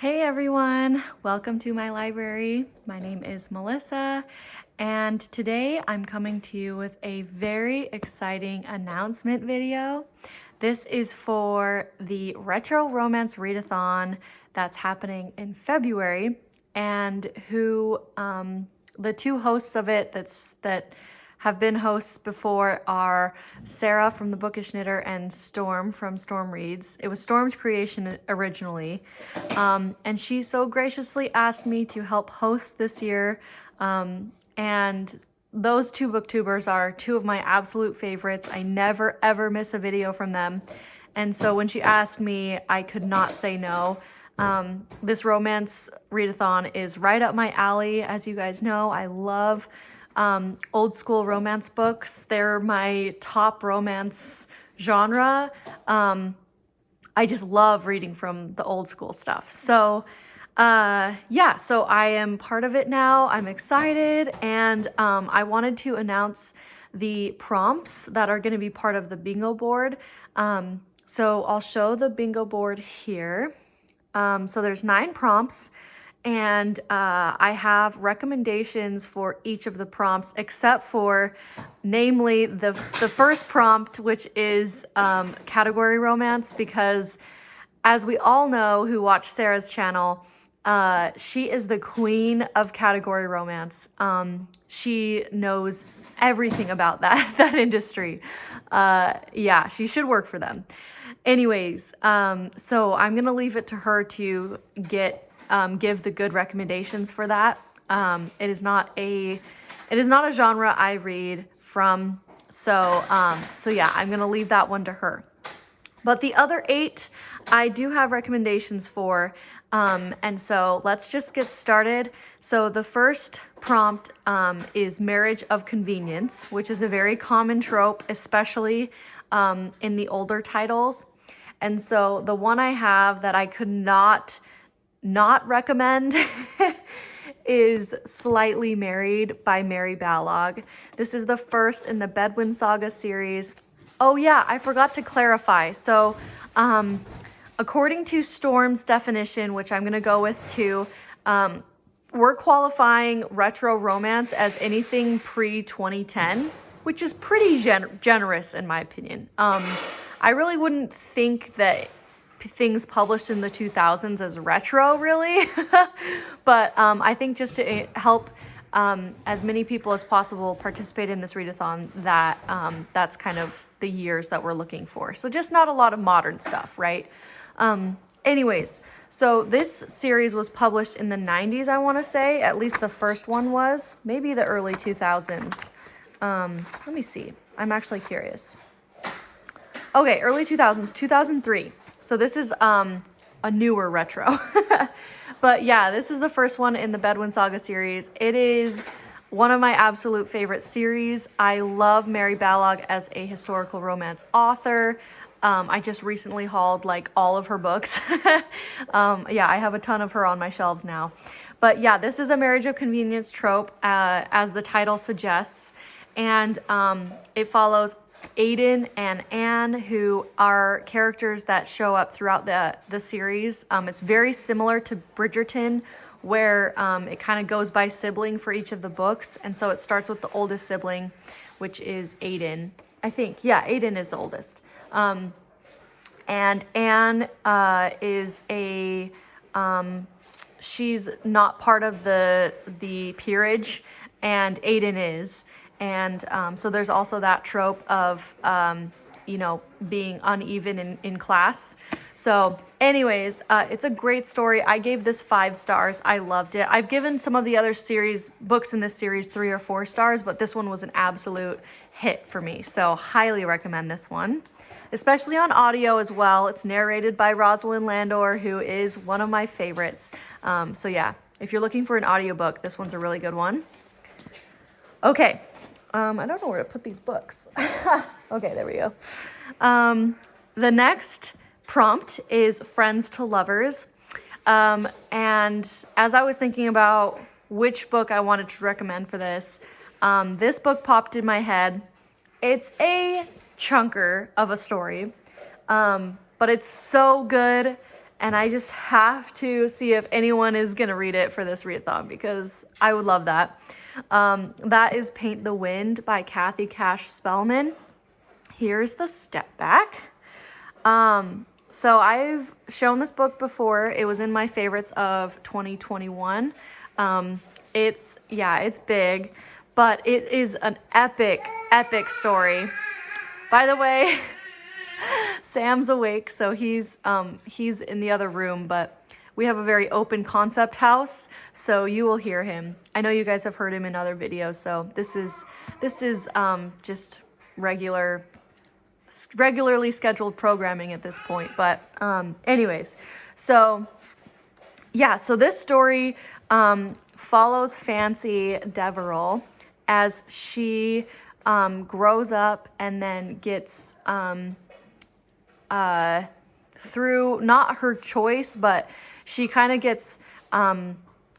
Hey everyone, welcome to my library. My name is Melissa, and today I'm coming to you with a very exciting announcement video. This is for the Retro Romance Readathon that's happening in February, and the two hosts of it that have been hosts before are Sarah from The Bookish Knitter and Storm from Storm Reads. It was Storm's creation originally, and she so graciously asked me to help host this year, and those two booktubers are two of my absolute favorites. I never ever miss a video from them, and so when she asked me, I could not say no. This romance readathon is right up my alley. As you guys know, I love old school romance books. They're my top romance genre. I just love reading from the old school stuff. So yeah, so I am part of it now. I'm excited, and I wanted to announce the prompts that are going to be part of the bingo board. So I'll show the bingo board here. So there's 9 prompts, and I have recommendations for each of the prompts, except for namely the first prompt, which is category romance, because as we all know who watch Sarah's channel, she is the queen of category romance. She knows everything about that industry. Yeah, she should work for them. Anyways, so I'm gonna leave it to her to give the good recommendations for that. It is not a genre I read from, so yeah, I'm gonna leave that one to her. But the other 8, I do have recommendations for, and so let's just get started. So the first prompt is marriage of convenience, which is a very common trope, especially in the older titles. And so the one I have that I could not recommend is Slightly Married by Mary Balog. This is the first in the Bedouin Saga series. Oh yeah, I forgot to clarify. So according to Storm's definition, which I'm gonna go with too, we're qualifying retro romance as anything pre-2010, which is pretty generous in my opinion. I really wouldn't think that things published in the 2000s as retro, really. But I think just to help as many people as possible participate in this readathon, that that's kind of the years that we're looking for. So just not a lot of modern stuff, right? Anyways, so this series was published in the 90s, I want to say. At least the first one was. Maybe the early 2000s. Let me see. I'm actually curious. Okay, early 2000s, 2003. So this is a newer retro. But yeah, this is the first one in the Bedouin Saga series. It is one of my absolute favorite series. I love Mary Balog as a historical romance author. I just recently hauled like all of her books. Yeah, I have a ton of her on my shelves now. But yeah, this is a marriage of convenience trope, as the title suggests. And it follows Aiden and Anne, who are characters that show up throughout the series. It's very similar to Bridgerton, where it kind of goes by sibling for each of the books. And so it starts with the oldest sibling, which is Aiden. I think, yeah, Aiden is the oldest. And Anne is she's not part of the peerage, and Aiden is. And so there's also that trope of, being uneven in class. So anyways, it's a great story. I gave this 5 stars. I loved it. I've given some of the other books in this series 3 or 4 stars, but this one was an absolute hit for me. So highly recommend this one, especially on audio as well. It's narrated by Rosalind Landor, who is one of my favorites. So yeah, if you're looking for an audiobook, this one's a really good one. Okay. I don't know where to put these books. Okay, there we go. The next prompt is Friends to Lovers. And as I was thinking about which book I wanted to recommend for this book popped in my head. It's a chunker of a story, but it's so good and I just have to see if anyone is gonna read it for this readathon because I would love that. That is Paint the Wind by Kathy Cash Spellman. Here's the step back. So I've shown this book before. It was in my favorites of 2021. It's big, but it is an epic story. By the way, Sam's awake, so he's in the other room, but we have a very open concept house, so you will hear him. I know you guys have heard him in other videos, so this is just regularly scheduled programming at this point. But anyways, so this story follows Fancy Deverell as she grows up and then gets through not her choice, but she kind of gets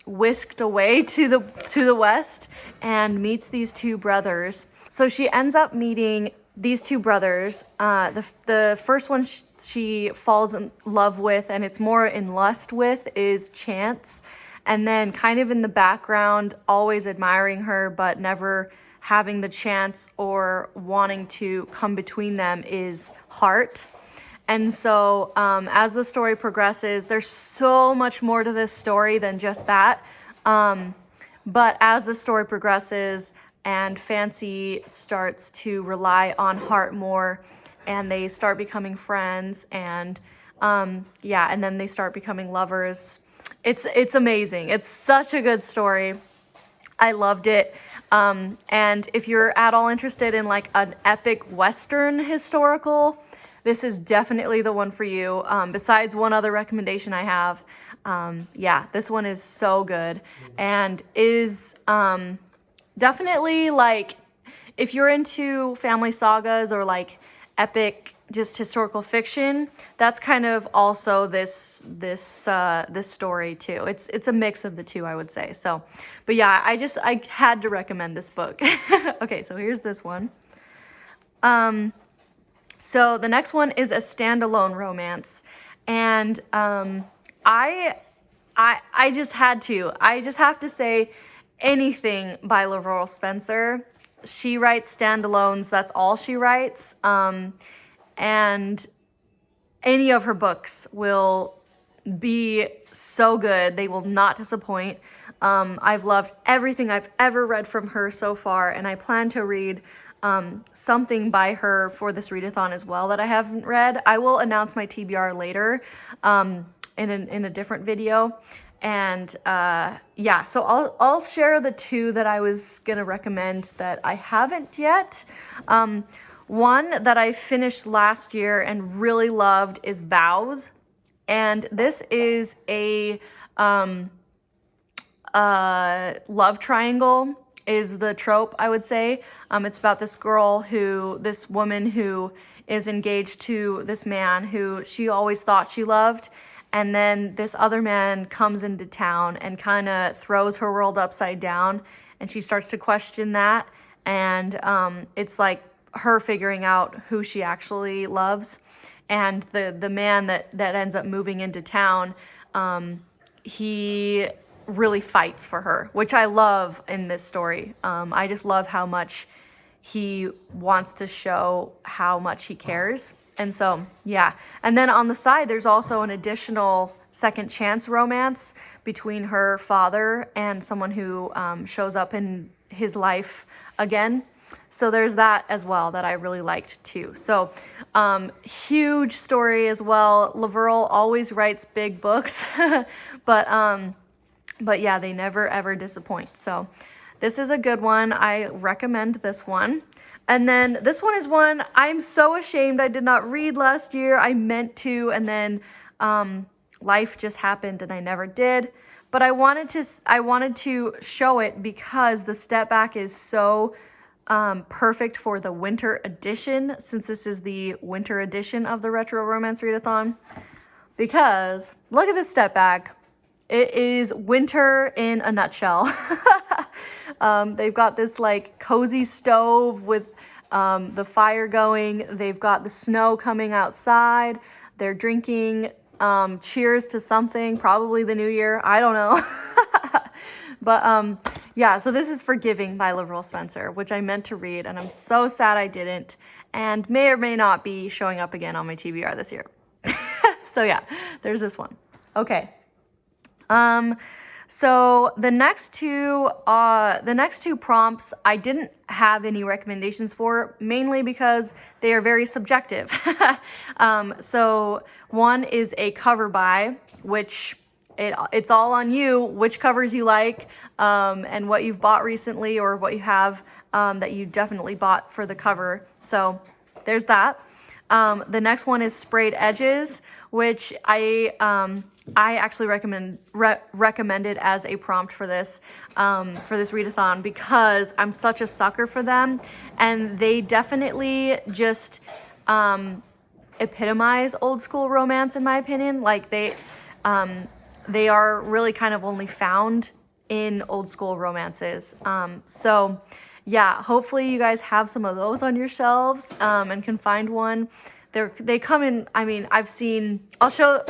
whisked away to the west and meets these two brothers. So she ends up meeting these two brothers. The first one she falls in love with, and it's more in lust with, is Chance. And then kind of in the background, always admiring her, but never having the chance or wanting to come between them, is Heart. And so as the story progresses, there's so much more to this story than just that. But as the story progresses and Fancy starts to rely on Heart more, and they start becoming friends, and and then they start becoming lovers. It's amazing. It's such a good story. I loved it. And if you're at all interested in like an epic Western historical, this is definitely the one for you. Besides one other recommendation I have. This one is so good and is definitely, like, if you're into family sagas or like epic just historical fiction, that's kind of also this story too. It's a mix of the two, I would say. So, but yeah, I had to recommend this book. Okay, so here's this one. So the next one is a standalone romance, and I just had to. I just have to say anything by Laurel Spencer. She writes standalones. That's all she writes. And any of her books will be so good. They will not disappoint. I've loved everything I've ever read from her so far, and I plan to read something by her for this readathon as well that I haven't read. I will announce my TBR later in a different video. And so I'll share the two that I was gonna recommend that I haven't yet. One that I finished last year and really loved is Vows, and this is a love triangle is the trope, I would say. It's about this woman who is engaged to this man who she always thought she loved. And then this other man comes into town and kind of throws her world upside down. And she starts to question that. And it's like her figuring out who she actually loves. And the man that ends up moving into town, he really fights for her, which I love in this story. I just love how much he wants to show how much he cares. And so, yeah. And then on the side, there's also an additional second chance romance between her father and someone who shows up in his life again. So there's that as well that I really liked too. So huge story as well. Laverell always writes big books, but yeah, they never ever disappoint. So this is a good one. I recommend this one. And then this one is one I'm so ashamed I did not read last year. I meant to, and then life just happened and I never did. But I wanted to show it because the step back is so perfect for the winter edition, since this is the winter edition of the Retro Romance Readathon. Because look at this step back. It is winter in a nutshell. They've got this like cozy stove with the fire going. They've got the snow coming outside. They're drinking Cheers to something, probably the new year. I don't know. But yeah, so this is Forgiving by Lavril Spencer, which I meant to read, and I'm so sad I didn't, and may or may not be showing up again on my TBR this year. So yeah, there's this one. Okay. So the next two prompts I didn't have any recommendations for, mainly because they are very subjective. So one is a cover by, which it's all on you, which covers you like, and what you've bought recently or what you have that you definitely bought for the cover. So there's that. The next one is Sprayed Edges, which I actually recommended as a prompt for this readathon because I'm such a sucker for them, and they definitely just epitomize old school romance in my opinion. Like they are really kind of only found in old school romances. So yeah, hopefully you guys have some of those on your shelves and can find one. They come in, I mean, I'll show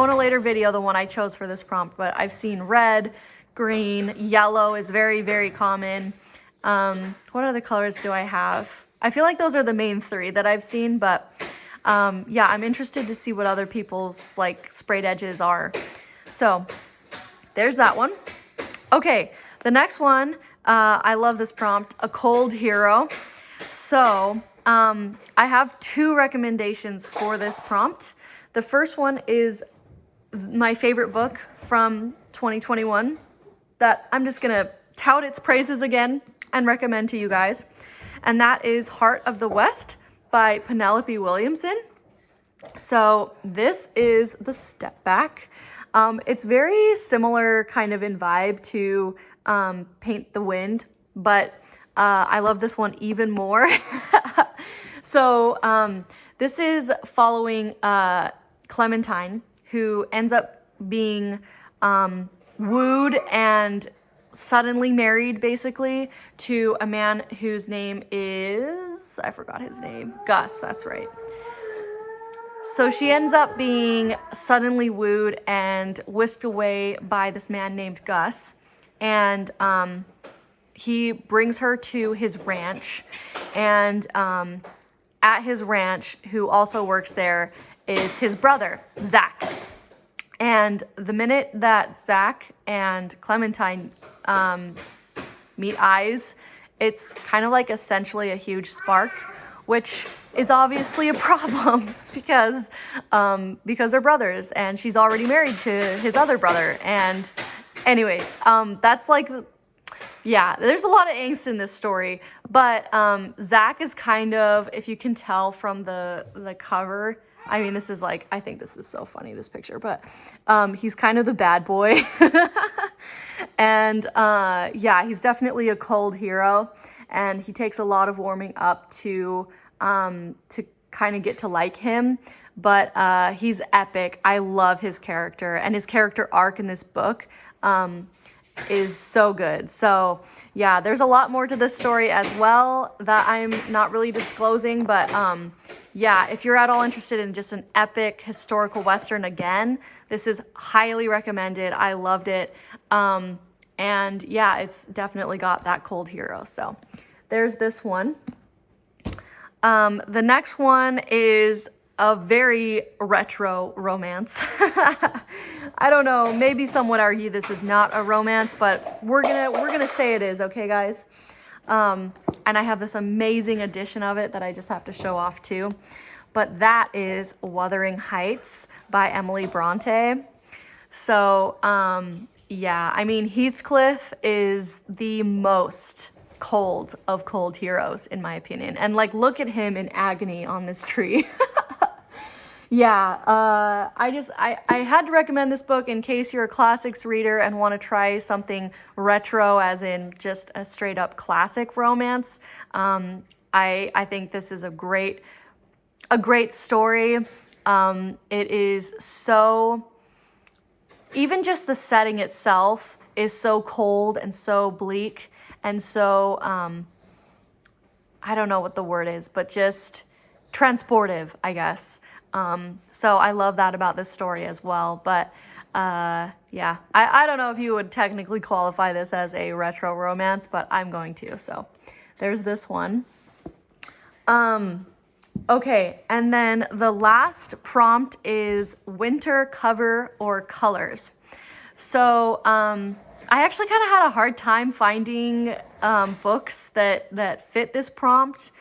in a later video the one I chose for this prompt, but I've seen red, green, yellow is very, very common. What other colors do I have? I feel like those are the main three that I've seen, but yeah, I'm interested to see what other people's like sprayed edges are. So there's that one. Okay, the next one, I love this prompt, A Cold Hero. So I have two recommendations for this prompt. The first one is my favorite book from 2021 that I'm just gonna tout its praises again and recommend to you guys. And that is Heart of the West by Penelope Williamson. So this is the step back. It's very similar kind of in vibe to Paint the Wind, but I love this one even more. So this is following Clementine, who ends up being wooed and suddenly married basically to a man whose name is, I forgot his name, Gus, that's right. So she ends up being suddenly wooed and whisked away by this man named Gus, and he brings her to his ranch, and at his ranch, who also works there, is his brother, Zach. And the minute that Zach and Clementine meet eyes, it's kind of like essentially a huge spark, which is obviously a problem because they're brothers, and she's already married to his other brother. And anyways, that's like, yeah, there's a lot of angst in this story, but Zach is kind of, if you can tell from the cover, I mean, this is like, I think this is so funny, this picture, but he's kind of the bad boy. And yeah, he's definitely a cold hero, and he takes a lot of warming up to kind of get to like him, but he's epic. I love his character, and his character arc in this book is so good. So yeah, there's a lot more to this story as well that I'm not really disclosing, but yeah, if you're at all interested in just an epic historical Western again, this is highly recommended. I loved it. And yeah, it's definitely got that cold hero. So there's this one. The next one is a very retro romance. I don't know, maybe some would argue this is not a romance, but we're gonna say it is, okay guys? And I have this amazing edition of it that I just have to show off too. But that is Wuthering Heights by Emily Bronte. So yeah, I mean, Heathcliff is the most cold of cold heroes in my opinion, and like, look at him in agony on this tree. Yeah, I had to recommend this book in case you're a classics reader and want to try something retro, as in just a straight up classic romance. I think this is a great story. It is so, even just the setting itself is so cold and so bleak and so, I don't know what the word is, but just transportive, I guess. So I love that about this story as well. But yeah, I don't know if you would technically qualify this as a retro romance, but I'm going to. So there's this one. Okay, and then the last prompt is winter cover or colors. So I actually kind of had a hard time finding books that fit this prompt,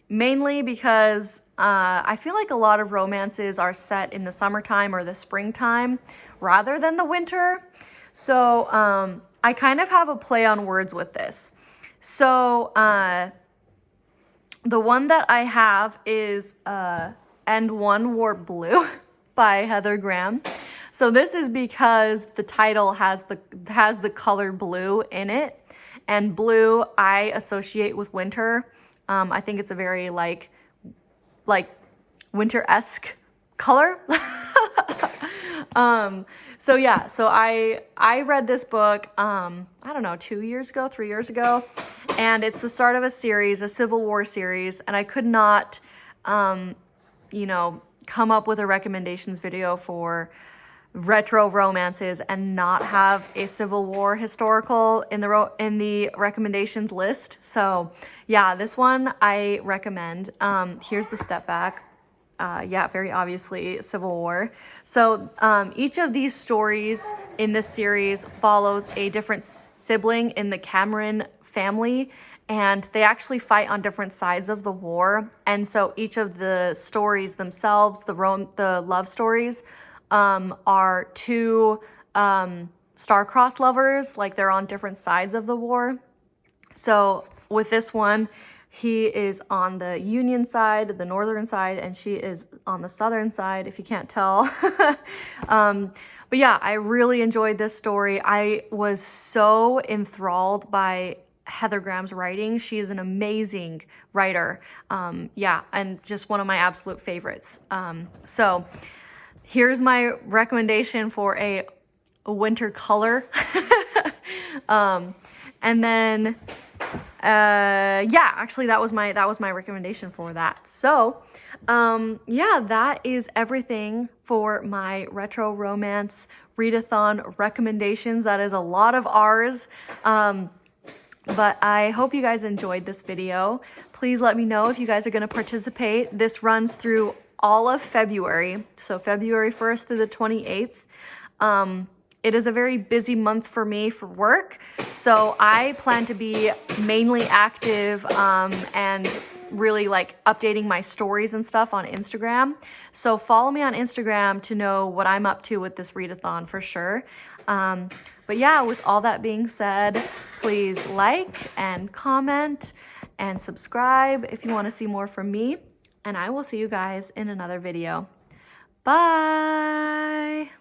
mainly because I feel like a lot of romances are set in the summertime or the springtime rather than the winter. So I kind of have a play on words with this. So the one that I have is And One Wore Blue by Heather Graham. So this is because the title has the color blue in it, and blue I associate with winter. I think it's a very like winter-esque color. So yeah, so I read this book, I don't know, 2 years ago, 3 years ago, and it's the start of a series, a Civil War series, and I could not, you know, come up with a recommendations video for retro romances and not have a Civil War historical in the recommendations list. So yeah, this one I recommend. Here's the step back. Yeah, very obviously Civil War. So each of these stories in this series follows a different sibling in the Cameron family, and they actually fight on different sides of the war. And so each of the stories themselves, the love stories, are two star-crossed lovers, like they're on different sides of the war. So with this one, he is on the Union side, the northern side, and she is on the southern side, if you can't tell. But yeah, I really enjoyed this story. I was so enthralled by Heather Graham's writing. She is an amazing writer. Yeah, and just one of my absolute favorites. So here's my recommendation for a winter color. And then yeah, actually that was my recommendation for that. So yeah, that is everything for my retro romance readathon recommendations. That is a lot of R's. But I hope you guys enjoyed this video. Please let me know if you guys are going to participate. This runs through all of February, so February 1st through the 28th. It is a very busy month for me for work, so I plan to be mainly active and really like updating my stories and stuff on Instagram. So follow me on Instagram to know what I'm up to with this readathon for sure. But yeah, with all that being said, please like and comment and subscribe if you want to see more from me. And I will see you guys in another video. Bye!